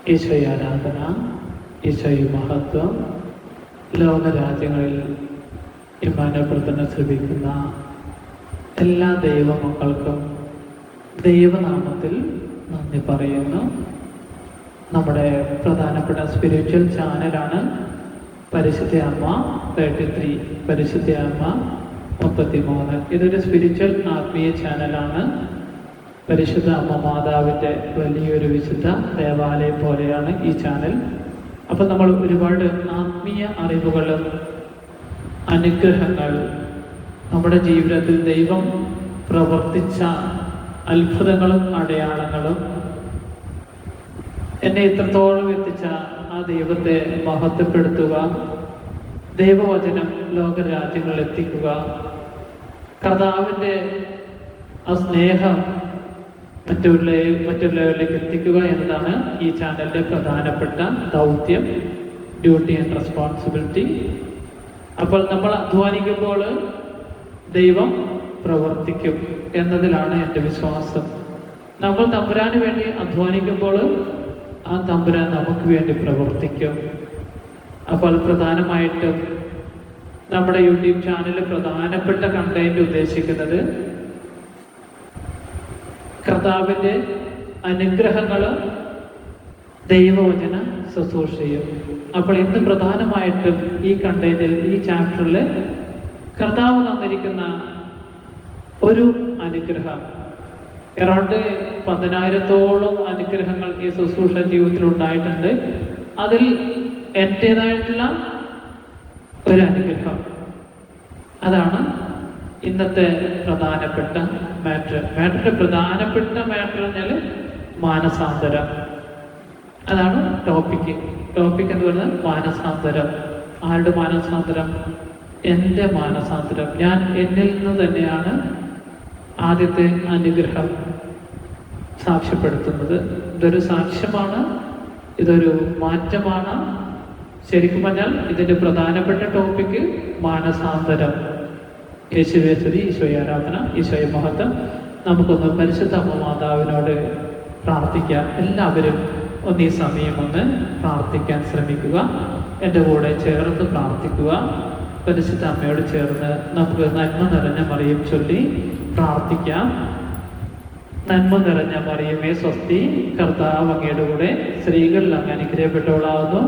ഈശോയെ ആരാധന, ഈശോയെ മഹത്വം. ലോകരാജ്യങ്ങളിൽ ഇമ്മാനുവേൽ പ്രാർത്ഥന ശ്രമിക്കുന്ന എല്ലാ ദൈവമക്കൾക്കും ദൈവനാമത്തിൽ നന്ദി പറയുന്നു. നമ്മുടെ പ്രധാനപ്പെട്ട സ്പിരിച്വൽ ചാനലാണ് പരിശുദ്ധ അമ്മ 33, പരിശുദ്ധ അമ്മ 33. ഇതൊരു സ്പിരിച്വൽ ആത്മീയ ചാനലാണ്. പരിശുദ്ധ അമ്മ മാതാവിൻ്റെ വലിയൊരു വിശുദ്ധ ദേവാലയം പോലെയാണ് ഈ ചാനൽ. അപ്പം നമ്മൾ ഒരുപാട് ആത്മീയ അറിവുകളും അനുഗ്രഹങ്ങൾ, നമ്മുടെ ജീവിതത്തിൽ ദൈവം പ്രവർത്തിച്ച അത്ഭുതങ്ങളും അടയാളങ്ങളും, എന്നെ ഇത്രത്തോളം എത്തിച്ച ആ ദൈവത്തെ മഹത്വപ്പെടുത്തുക, ദൈവവചനം ലോകരാജ്യങ്ങളിൽ എത്തിക്കുക, കർത്താവിൻ്റെ ആ സ്നേഹം മറ്റുള്ളവരിലേക്ക് എത്തിക്കുക എന്നതാണ് ഈ ചാനലിൻ്റെ പ്രധാനപ്പെട്ട ദൗത്യം, ഡ്യൂട്ടി ആൻഡ് റെസ്പോൺസിബിലിറ്റി. അപ്പോൾ നമ്മൾ അധ്വാനിക്കുമ്പോൾ ദൈവം പ്രവർത്തിക്കും എന്നതിലാണ് എൻ്റെ വിശ്വാസം. നമ്മൾ തമ്പുരാന് വേണ്ടി അധ്വാനിക്കുമ്പോൾ ആ തമ്പുരാൻ നമുക്ക് വേണ്ടി പ്രവർത്തിക്കും. അപ്പോൾ പ്രധാനമായിട്ടും നമ്മുടെ യൂട്യൂബ് ചാനലിൽ പ്രധാനപ്പെട്ട കണ്ടന്റ് ഉദ്ദേശിക്കുന്നത് കർത്താവിൻ്റെ അനുഗ്രഹങ്ങളും ദൈവവചന ശുശ്രൂഷയും. അപ്പോൾ ഇന്ന് പ്രധാനമായിട്ടും ഈ കണ്ടന്റിൽ, ഈ ചാപ്റ്ററിൽ കർത്താവ് തന്നിരിക്കുന്ന ഒരു അനുഗ്രഹം, അറൗണ്ട് 10,000-ഓളം അനുഗ്രഹങ്ങൾ ഈ ശുശ്രൂഷ ജീവിതത്തിൽ ഉണ്ടായിട്ടുണ്ട്. അതിൽ എൻ്റേതായിട്ടുള്ള ഒരു അനുഗ്രഹം, അതാണ് ഇന്നത്തെ പ്രധാനപ്പെട്ട മാറ്ററിന്റെ പ്രധാനപ്പെട്ട മാറ്റർ പറഞ്ഞാൽ മാനസാന്തരം. അതാണ് ടോപ്പിക് എന്ന് പറയുന്നത് മാനസാന്തരം. ആരുടെ മാനസാന്തരം? എൻ്റെ മാനസാന്തരം. ഞാൻ എന്നിൽ നിന്ന് തന്നെയാണ് ആദ്യത്തെ അനുഗ്രഹം സാക്ഷ്യപ്പെടുത്തുന്നത്. ഇതൊരു സാക്ഷ്യമാണ്, ഇതൊരു മാറ്റമാണ്. ശരിക്കും പറഞ്ഞാൽ ഇതിൻ്റെ പ്രധാനപ്പെട്ട ടോപ്പിക് മാനസാന്തരം. യേശുവേ സ്തുതി, ഈശോയെ ആരാധന, ഈശോയെ മഹത്വം. നമുക്കൊന്ന് പരിശുദ്ധ അമ്മ മാതാവിനോട് പ്രാർത്ഥിക്കാം. എല്ലാവരും ഈ സമയം ഒന്ന് പ്രാർത്ഥിക്കാൻ ശ്രമിക്കുക. എൻ്റെ കൂടെ ചേർന്ന് പ്രാർത്ഥിക്കുക. പരിശുദ്ധ അമ്മയോട് ചേർന്ന് നമുക്ക് നന്മ നിറഞ്ഞ മറിയം ചൊല്ലി പ്രാർത്ഥിക്കാം. നന്മ നിറഞ്ഞ മറിയമേ സ്വസ്തി, കർത്താവ് അങ്ങയുടെ കൂടെ സ്ത്രീകളിൽ അങ്ങ് അനുഗ്രഹിക്കപ്പെട്ടവളാവുന്നു.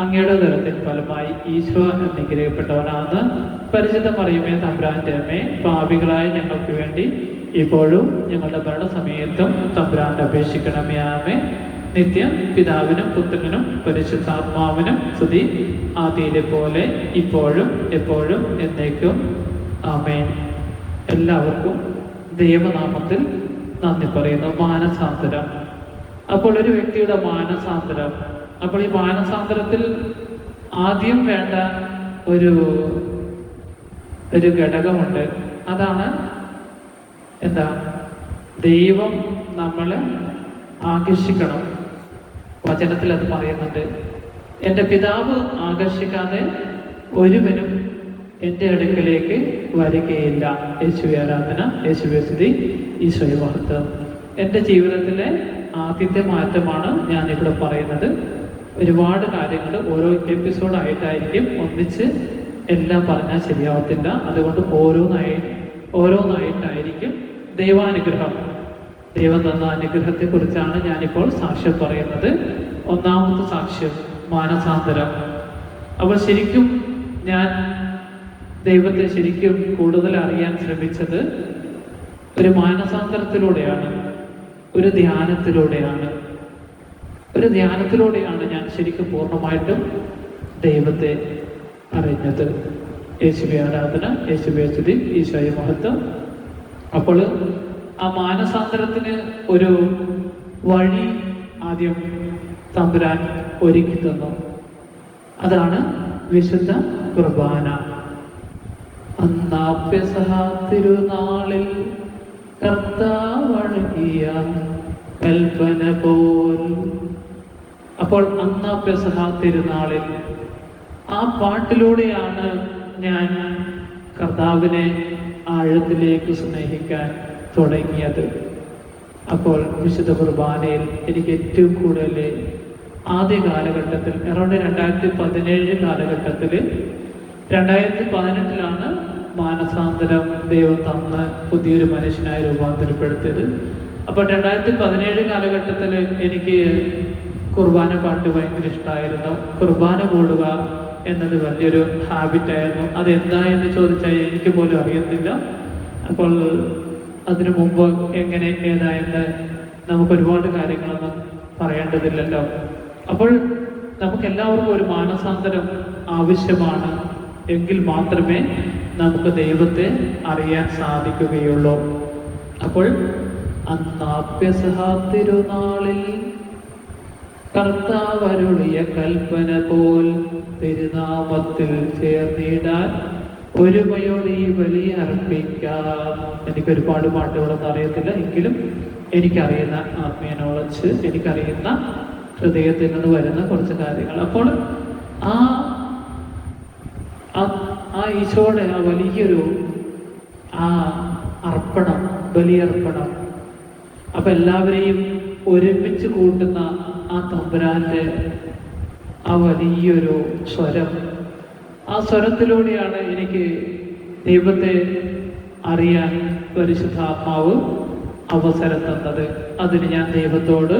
അങ്ങയുടെ ദരത്തിൻ ഫലമായി ഈശോ അനുഗ്രഹിക്കപ്പെട്ടവനാണ്. പരിശുദ്ധ മറിയമേ തമ്പുരാന്റെ അമ്മേ, പാപികളായ ഞങ്ങൾക്ക് വേണ്ടി ഇപ്പോഴും ഞങ്ങളുടെ മരണസമയത്തും തമ്പുരാന്റെ അപേക്ഷിക്കണമേ. ആമേൻ. നിത്യം പിതാവിനും പുത്രനും പരിശുദ്ധാത്മാവിനും സ്തുതി, ആദിയിലെ പോലെ ഇപ്പോഴും എപ്പോഴും എന്നേക്കും. ആമേൻ. എല്ലാവർക്കും ദൈവനാമത്തിൽ നന്ദി പറയുന്നു. മാനസാന്തരം. അപ്പോൾ ഒരു വ്യക്തിയുടെ മാനസാന്തരം, അപ്പോൾ ഈ മാനസാന്തരത്തിൽ ആദ്യം വേണ്ട ഒരു ഘടകമുണ്ട്. അതാണ് എന്താ? ദൈവം നമ്മളെ ആകർഷിക്കണം. വചനത്തിൽ അത് പറയുന്നുണ്ട്. എൻ്റെ പിതാവ് ആകർഷിക്കാതെ ഒരുവനും എൻ്റെ അടുക്കലേക്ക് വരികയില്ല. യേശുവേ ആരാധന, യേശുവേ സ്തുതി, ഈശോയെ മഹത്വം. എൻ്റെ ജീവിതത്തിലെ ആദ്യത്തെ മാറ്റമാണ് ഞാനിവിടെ പറയുന്നത്. ഒരുപാട് കാര്യങ്ങൾ ഓരോ എപ്പിസോഡായിട്ടായിരിക്കും, ഒന്നിച്ച് എല്ലാം പറഞ്ഞാൽ ശരിയാവത്തില്ല. അതുകൊണ്ട് ഓരോന്നായിട്ടായിരിക്കും. ദൈവാനുഗ്രഹം, ദൈവം തന്ന അനുഗ്രഹത്തെ കുറിച്ചാണ് ഞാനിപ്പോൾ സാക്ഷ്യം പറയുന്നത്. ഒന്നാമത്തെ സാക്ഷ്യം മാനസാന്തരം. അപ്പോൾ ശരിക്കും ഞാൻ ദൈവത്തെ ശരിക്കും കൂടുതൽ അറിയാൻ ശ്രമിച്ചത് ഒരു മാനസാന്തരത്തിലൂടെയാണ്, ഒരു ധ്യാനത്തിലൂടെയാണ് ഞാൻ ശരിക്കും പൂർണ്ണമായിട്ടും ദൈവത്തെ അറിഞ്ഞത്. യേശുവേ ആരാധന, യേശുവേ സ്തുതി, ഈശോയെ മഹത്വം. അപ്പോൾ ആ മാനസാന്തരത്തിന് ഒരു വഴി ആദ്യം തമ്പുരാൻ ഒരുക്കി തന്നു. അതാണ് വിശുദ്ധ കുർബാന. പെസഹ തിരുനാളിൽ കർത്താവഴകിയ കൽപ്പന പോൽ. അപ്പോൾ പെസഹ തിരുനാളിൽ ആ പാട്ടിലൂടെയാണ് ഞാൻ കർത്താവിനെ ആഴത്തിലേക്ക് സ്നേഹിക്കാൻ തുടങ്ങിയത്. അപ്പോൾ വിശുദ്ധ കുർബാനയിൽ എനിക്ക് ഏറ്റവും കൂടുതൽ ആദ്യ കാലഘട്ടത്തിൽ അറൗണ്ട് 2017 കാലഘട്ടത്തിൽ 2018 മാനസാന്തരം ദൈവം തന്ന് പുതിയൊരു മനുഷ്യനായി രൂപാന്തരപ്പെടുത്തിയത്. അപ്പോൾ 2017 കാലഘട്ടത്തിൽ എനിക്ക് കുർബാന പാട്ട് ഭയങ്കര ഇഷ്ടമായിരുന്നു. കുർബാന കൂടുക എന്നത് വലിയൊരു ഹാബിറ്റായിരുന്നു. അതെന്താ എന്ന് ചോദിച്ചാൽ എനിക്ക് പോലും അറിയത്തില്ല. അപ്പോൾ അതിനു മുമ്പ് എങ്ങനെ ഏതായെന്ന് നമുക്ക് ഒരുപാട് കാര്യങ്ങളൊന്നും പറയേണ്ടതില്ലല്ലോ. അപ്പോൾ നമുക്ക് എല്ലാവർക്കും ഒരു മാനസാന്തരം ആവശ്യമാണ്. എങ്കിൽ മാത്രമേ നമുക്ക് ദൈവത്തെ അറിയാൻ സാധിക്കുകയുള്ളൂ. അപ്പോൾ പെസഹ തിരുനാളിൽ കർത്താവരുളിയ കൽപ്പന പോൽ തിരുനാമത്തിൽ ചേർന്നിടാൻ ഒരുമയോടെ ഈ ബലി അർപ്പിക്കാം. എനിക്കൊരുപാട് പാട്ടുകളൊന്നും അറിയത്തില്ല, എങ്കിലും എനിക്കറിയുന്ന ആത്മീയ നോളജ്, എനിക്കറിയുന്ന ഹൃദയത്തിൽ നിന്ന് വരുന്ന കുറച്ച് കാര്യങ്ങൾ. അപ്പോൾ ആ ഈശോയുടെ ആ വലിയൊരു അർപ്പണം, ബലിയർപ്പണം, അപ്പൊ എല്ലാവരെയും ഒരുമിച്ച് കൂട്ടുന്ന ആ തമ്പുരാന്റെ ആ വലിയൊരു സ്വരം, ആ സ്വരത്തിലൂടെയാണ് എനിക്ക് ദൈവത്തെ അറിയാൻ പരിശുദ്ധാത്മാവ് അവസരം തന്നത്. അതിന് ഞാൻ ദൈവത്തോട്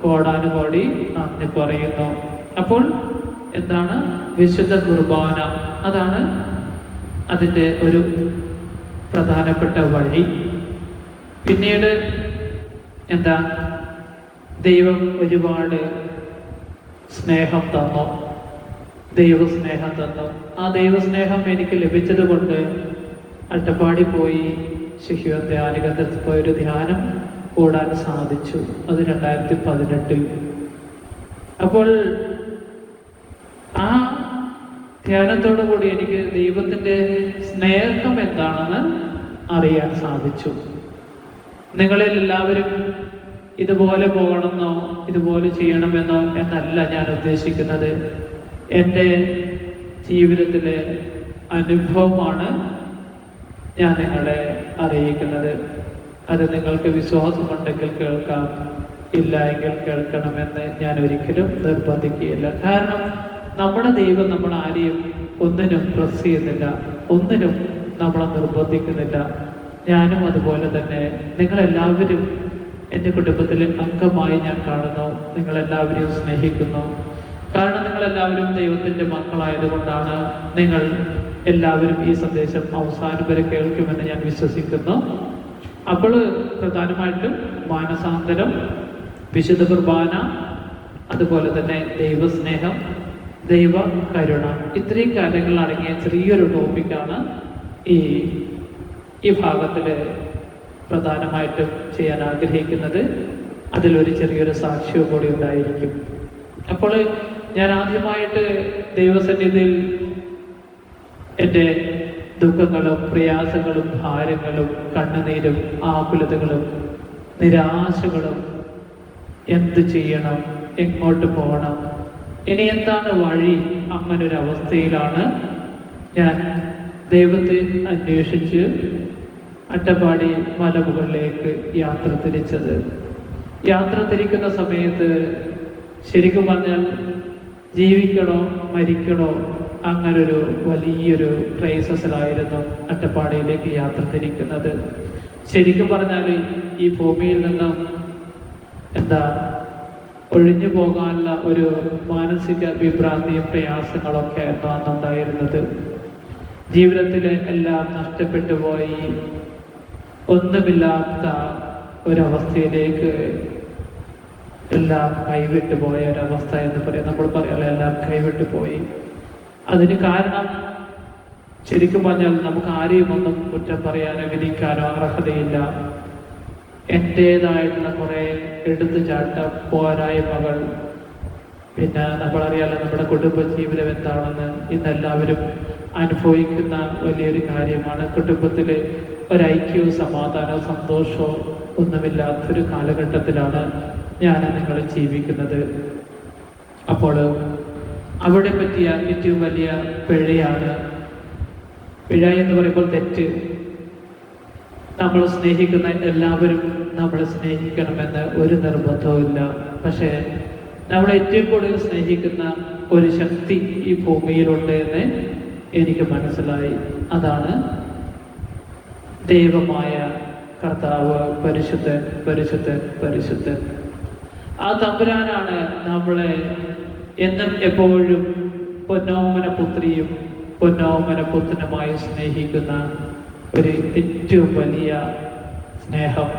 കോടാനുകോടി നന്ദി പറയുന്നു. അപ്പോൾ എന്താണ് വിശുദ്ധ കുർബാന? അതാണ് അതിൻ്റെ ഒരു പ്രധാനപ്പെട്ട വഴി. പിന്നീട് എന്താ, ദൈവം ഒരുപാട് സ്നേഹം തന്നു, ദൈവസ്നേഹം തന്നു. ആ ദൈവസ്നേഹം എനിക്ക് ലഭിച്ചത് കൊണ്ട് അട്ടപ്പാടി പോയി ശിശുവൻ ധ്യാനകേന്ദ്രത്തിൽ പോയൊരു ധ്യാനം കൂടാൻ സാധിച്ചു. അത് 2018. അപ്പോൾ ആ ധ്യാനത്തോടു കൂടി എനിക്ക് ദൈവത്തിൻ്റെ സ്നേഹം എന്താണെന്ന് അറിയാൻ സാധിച്ചു. നിങ്ങളിൽ എല്ലാവരും ഇതുപോലെ പോകണമെന്നോ ഇതുപോലെ ചെയ്യണമെന്നോ എന്നല്ല ഞാൻ ഉദ്ദേശിക്കുന്നത്. എൻ്റെ ജീവിതത്തിലെ അനുഭവമാണ് ഞാൻ നിങ്ങളെ അറിയിക്കുന്നത്. അത് നിങ്ങൾക്ക് വിശ്വാസമുണ്ടെങ്കിൽ കേൾക്കാം, ഇല്ല എങ്കിൽ കേൾക്കണമെന്ന് ഞാൻ ഒരിക്കലും നിർബന്ധിക്കുകയില്ല. കാരണം നമ്മുടെ ദൈവം നമ്മൾ ആരെയും ഒന്നിനും പ്രസ് ചെയ്യുന്നില്ല, ഒന്നിനും നമ്മളെ നിർബന്ധിക്കുന്നില്ല. ഞാനും അതുപോലെ തന്നെ നിങ്ങളെല്ലാവരും എൻ്റെ കുടുംബത്തിലെ അംഗമായി ഞാൻ കാണുന്നു. നിങ്ങളെല്ലാവരെയും സ്നേഹിക്കുന്നു. കാരണം നിങ്ങളെല്ലാവരും ദൈവത്തിൻ്റെ മക്കളായതുകൊണ്ടാണ് നിങ്ങൾ എല്ലാവരും ഈ സന്ദേശം അവസാനം വരെ കേൾക്കുമെന്ന് ഞാൻ വിശ്വസിക്കുന്നു. അപ്പോൾ പ്രധാനമായിട്ടും മാനസാന്തരം, വിശുദ്ധ കുർബാന, അതുപോലെ തന്നെ ദൈവസ്നേഹം, ദൈവ കരുണ, ഇത്രയും കാര്യങ്ങൾ അടങ്ങിയ ചെറിയൊരു ടോപ്പിക്കാണ് ഈ ഭാഗത്തിൽ പ്രധാനമായിട്ടും ചെയ്യാൻ ആഗ്രഹിക്കുന്നത്. അതിലൊരു ചെറിയൊരു സാക്ഷ്യവും കൂടി ഉണ്ടായിരിക്കും. അപ്പോൾ ഞാൻ ആദ്യമായിട്ട് ദൈവസന്നിധിയിൽ എൻ്റെ ദുഃഖങ്ങളും പ്രയാസങ്ങളും ഭാരങ്ങളും കണ്ണുനീരും ആകുലതകളും നിരാശകളും, എന്ത് ചെയ്യണം, എങ്ങോട്ട് പോകണം, ഇനി എന്താണ് വഴി, അങ്ങനൊരവസ്ഥയിലാണ് ഞാൻ ദൈവത്തെ അന്വേഷിച്ച് അട്ടപ്പാടി മലമുകളിലേക്ക് യാത്ര തിരിച്ചത്. യാത്ര തിരിക്കുന്ന സമയത്ത് ശരിക്കും പറഞ്ഞാൽ ജീവിക്കണോ മരിക്കണോ അങ്ങനൊരു വലിയൊരു ക്രൈസിസിലായിരുന്നു അട്ടപ്പാടിയിലേക്ക് യാത്ര തിരിക്കുന്നത്. ശരിക്കും പറഞ്ഞാൽ ഈ ഭൂമിയിൽ നിന്നും ഒഴിഞ്ഞു പോകാനുള്ള ഒരു മാനസിക വിഭ്രാന്തിയും പ്രയാസങ്ങളൊക്കെ ആയിരുന്നു അന്നുണ്ടായിരുന്നത്. ജീവിതത്തിലെ എല്ലാം നഷ്ടപ്പെട്ടു പോയി, ഒന്നുമില്ലാത്ത ഒരവസ്ഥയിലേക്ക് എല്ലാം കൈവിട്ടു പോയ ഒരവസ്ഥ എന്ന് പറയാം. നമ്മൾ പറയാം എല്ലാം കൈവിട്ടു പോയി. അതിന് കാരണം ശരിക്കും പറഞ്ഞാൽ നമുക്ക് ആരെയും ഒന്നും കുറ്റം പറയാനോ വിധിക്കാനോ അർഹതയില്ല. എൻ്റേതായിട്ടുള്ള കുറെ എടുത്തുചാട്ട പോരായ്മകൾ, പിന്നെ നമ്മളറിയാലോ നമ്മുടെ കുടുംബജീവിതം എന്താണെന്ന് ഇന്നെല്ലാവരും അനുഭവിക്കുന്ന വലിയൊരു കാര്യമാണ്. കുടുംബത്തിൽ ഒരൈക്യവും സമാധാനവും സന്തോഷവും ഒന്നുമില്ലാത്തൊരു കാലഘട്ടത്തിലാണ് ഞാൻ നിങ്ങൾ ജീവിക്കുന്നത്. അപ്പോൾ അവിടെ പറ്റിയ ഏറ്റവും വലിയ പിഴയാണ്, പിഴ എന്ന് പറയുമ്പോൾ തെറ്റ്. നമ്മൾ സ്നേഹിക്കുന്ന എല്ലാവരും നമ്മളെ സ്നേഹിക്കണമെന്ന് ഒരു നിർബന്ധവുമില്ല. പക്ഷേ നമ്മളെ ഏറ്റവും കൂടുതൽ സ്നേഹിക്കുന്ന ഒരു ശക്തി ഈ ഭൂമിയിലുണ്ട് എന്ന് എനിക്ക് മനസ്സിലായി. അതാണ് ദൈവമായ കർത്താവ്. പരിശുദ്ധൻ, പരിശുദ്ധൻ, പരിശുദ്ധൻ. ആ തമ്പുരാനാണ് നമ്മളെ എന്നും എപ്പോഴും പൊന്നോമന പുത്രിയും പൊന്നോമന പുത്രനുമായി സ്നേഹിക്കുന്ന ഒരു ഏറ്റവും വലിയ സ്നേഹം.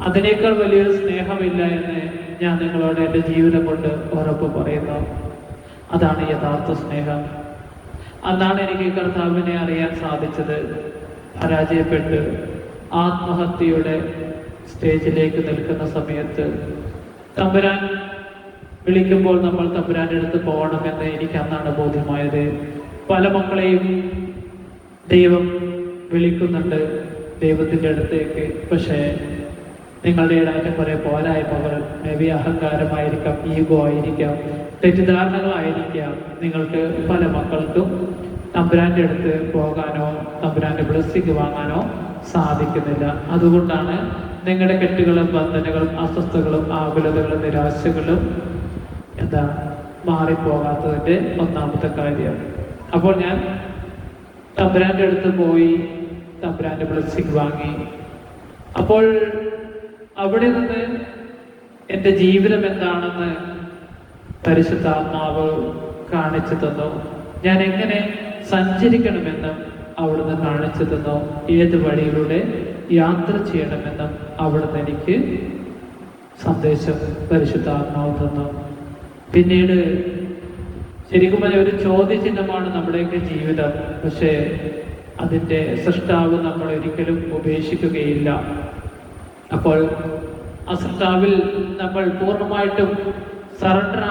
അതിനേക്കാൾ വലിയൊരു സ്നേഹമില്ല എന്ന് ഞാൻ നിങ്ങളോട് എൻ്റെ ജീവിതം കൊണ്ട് ഉറപ്പ് പറയുന്നു. അതാണ് യഥാർത്ഥ സ്നേഹം. അന്നാണ് എനിക്ക് കർത്താവിനെ അറിയാൻ സാധിച്ചത്. പരാജയപ്പെട്ട് ആത്മഹത്യയുടെ സ്റ്റേജിലേക്ക് നിൽക്കുന്ന സമയത്ത് തമ്പുരാൻ വിളിക്കുമ്പോൾ നമ്മൾ തമ്പുരാൻ്റെ അടുത്ത് പോകണമെന്ന് എനിക്ക് അന്നാണ് ബോധ്യമായത്. പല മക്കളെയും ദൈവം വിളിക്കുന്നുണ്ട് ദൈവത്തിൻ്റെ അടുത്തേക്ക്. പക്ഷേ നിങ്ങളുടെ ഇടയിൽ കുറേ പോരായ്മകൾ, മേബി അഹങ്കാരമായിരിക്കാം, ഈഗോ ആയിരിക്കാം, തെറ്റിദ്ധാരണകളായിരിക്കാം. നിങ്ങൾക്ക് പല മക്കൾക്കും തമ്പുരാൻ്റെ അടുത്ത് പോകാനോ തമ്പുരാൻ്റെ ബ്ലെസ്സിങ് വാങ്ങാനോ സാധിക്കുന്നില്ല. അതുകൊണ്ടാണ് നിങ്ങളുടെ കെട്ടുകളും ബന്ധനകളും അസ്വസ്ഥകളും ആകുലതകളും നിരാശകളും മാറിപ്പോകാത്തതിൻ്റെ ഒന്നാമത്തെ കാര്യം. അപ്പോൾ ഞാൻ തമ്പുരാൻ്റെ അടുത്ത് പോയി തമ്പുരാൻ്റെ ബ്ലെസ്സിങ് വാങ്ങി. അപ്പോൾ അവിടെ നിന്ന് എൻ്റെ ജീവിതം എന്താണെന്ന് പരിശുദ്ധാത്മാവ് കാണിച്ചു തന്നു. ഞാൻ എങ്ങനെ സഞ്ചരിക്കണമെന്നും അവിടുന്ന് കാണിച്ചു തന്നു. ഏത് വഴിയിലൂടെ യാത്ര ചെയ്യണമെന്നും അവിടുന്ന് എനിക്ക് സന്ദേശം പരിശുദ്ധാത്മാവ് തന്നു. പിന്നീട് ശരിക്കും പറഞ്ഞ ഒരു ചോദ്യചിഹ്നമാണ് നമ്മുടെയൊക്കെ ജീവിതം. പക്ഷേ അതിൻ്റെ സൃഷ്ടാവ് നമ്മൾ ഒരിക്കലും ഉപേക്ഷിക്കുകയില്ല. അപ്പോൾ ആ സൃഷ്ടാവിൽ നമ്മൾ പൂർണ്ണമായിട്ടും സറണ്ടർ